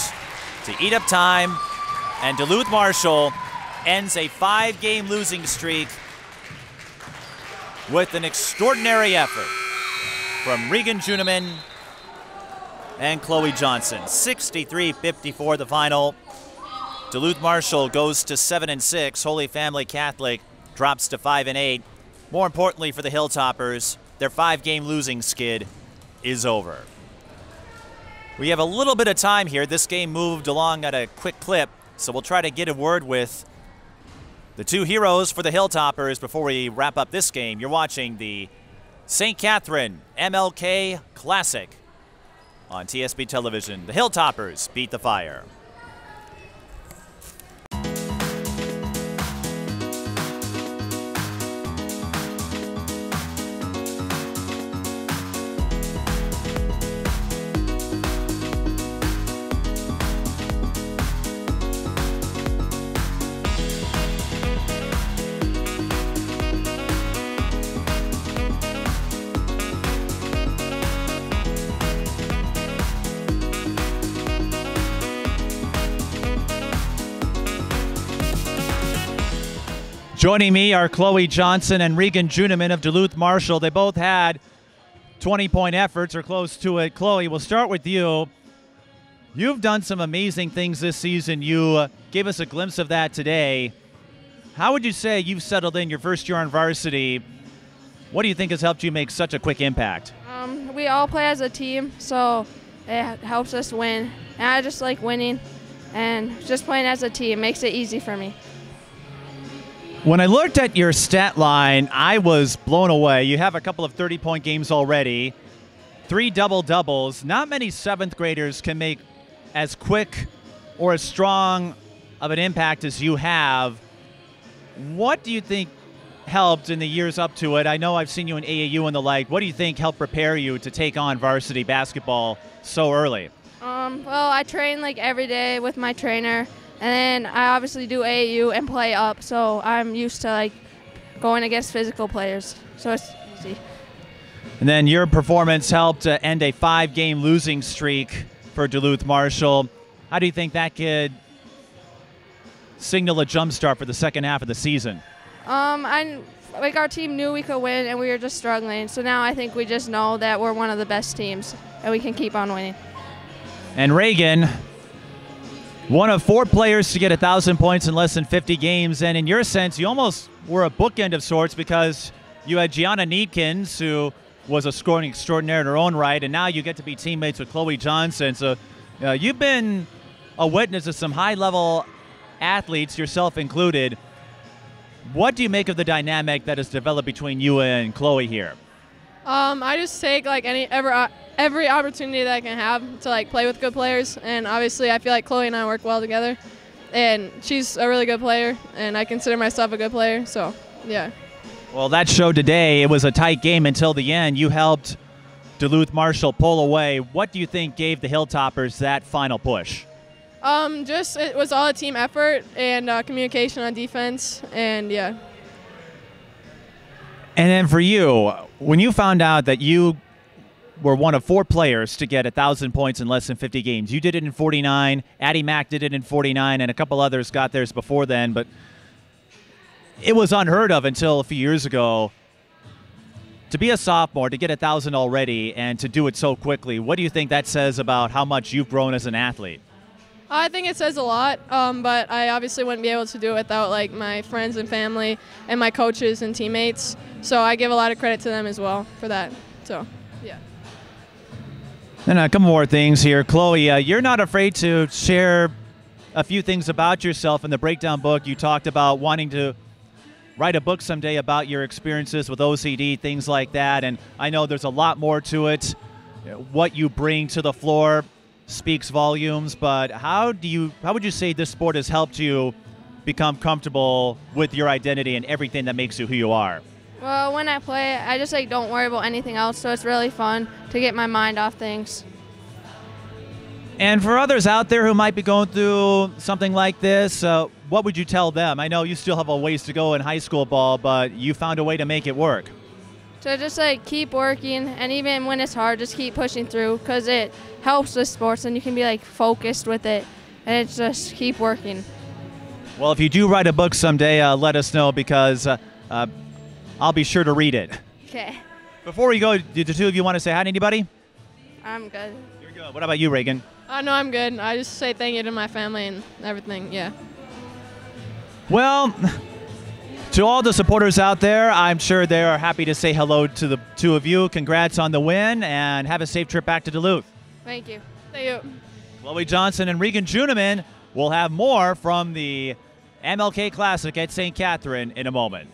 to eat up time, and Duluth Marshall ends a 5-game losing streak with an extraordinary effort from Regan Juenemann and Chloe Johnson. 63-54 the final. Duluth Marshall goes to 7-6. Holy Family Catholic drops to 5-8. More importantly for the Hilltoppers, their 5-game losing skid is over. We have a little bit of time here. This game moved along at a quick clip, so we'll try to get a word with the 2 heroes for the Hilltoppers before we wrap up this game. You're watching the St. Catherine MLK Classic on TSB Television. The Hilltoppers beat the Fire. Joining me are Chloe Johnson and Regan Juenemann of Duluth Marshall. They both had 20-point efforts or close to it. Chloe, we'll start with you. You've done some amazing things this season. You gave us a glimpse of that today. How would you say you've settled in your first year on varsity? What do you think has helped you make such a quick impact? We all play as a team, so it helps us win. And I just like winning, and just playing as a team makes it easy for me. When I looked at your stat line, I was blown away. You have a couple of 30-point games already, 3 double-doubles. Not many 7th graders can make as quick or as strong of an impact as you have. What do you think helped in the years up to it? I know I've seen you in AAU and the like. What do you think helped prepare you to take on varsity basketball so early? Well, I train like every day with my trainer, and then I obviously do AAU and play up, so I'm used to like going against physical players, so it's easy. And then your performance helped end a 5-game losing streak for Duluth Marshall. How do you think that could signal a jump start for the second half of the season? Our team knew we could win, and we were just struggling. So now I think we just know that we're one of the best teams, and we can keep on winning. And Regan, one of 4 players to get 1,000 points in less than 50 games. And in your sense, you almost were a bookend of sorts because you had Gianna Needkins, who was a scoring extraordinaire in her own right, and now you get to be teammates with Chloe Johnson. So you've been a witness of some high-level athletes, yourself included. What do you make of the dynamic that has developed between you and Chloe here? I just take like every opportunity that I can have to like play with good players, and obviously I feel like Chloe and I work well together, and she's a really good player, and I consider myself a good player, so yeah. Well, that showed today. It was a tight game until the end. You helped Duluth Marshall pull away. What do you think gave the Hilltoppers that final push? Just it was all a team effort and communication on defense, and yeah. And then for you, when you found out that you were one of 4 players to get 1,000 points in less than 50 games, you did it in 49, Addie Mack did it in 49, and a couple others got theirs before then, but it was unheard of until a few years ago. To be a sophomore, to get 1,000 already, and to do it so quickly, what do you think that says about how much you've grown as an athlete? I think it says a lot, but I obviously wouldn't be able to do it without like my friends and family and my coaches and teammates. So I give a lot of credit to them as well for that. So, yeah. And a couple more things here. Chloe, you're not afraid to share a few things about yourself. In the breakdown book, you talked about wanting to write a book someday about your experiences with OCD, things like that. And I know there's a lot more to it. What you bring to the floor speaks volumes, but how would you say this sport has helped you become comfortable with your identity and everything that makes you who you are? Well, when I play, I just like don't worry about anything else, so it's really fun to get my mind off things. And for others out there who might be going through something like this, what would you tell them? I know you still have a ways to go in high school ball, but you found a way to make it work. So just like keep working, and even when it's hard, just keep pushing through, because it helps with sports and you can be like focused with it, and it's just keep working. Well, if you do write a book someday, let us know, because I'll be sure to read it. Okay. Before we go, do the two of you want to say hi to anybody? I'm good. You're good. What about you, Regan? No, I'm good. I just say thank you to my family and everything, yeah. Well, to all the supporters out there, I'm sure they are happy to say hello to the two of you. Congrats on the win, and have a safe trip back to Duluth. Thank you. Thank you. Chloe Johnson and Regan Juenemann will have more from the MLK Classic at St. Catherine in a moment.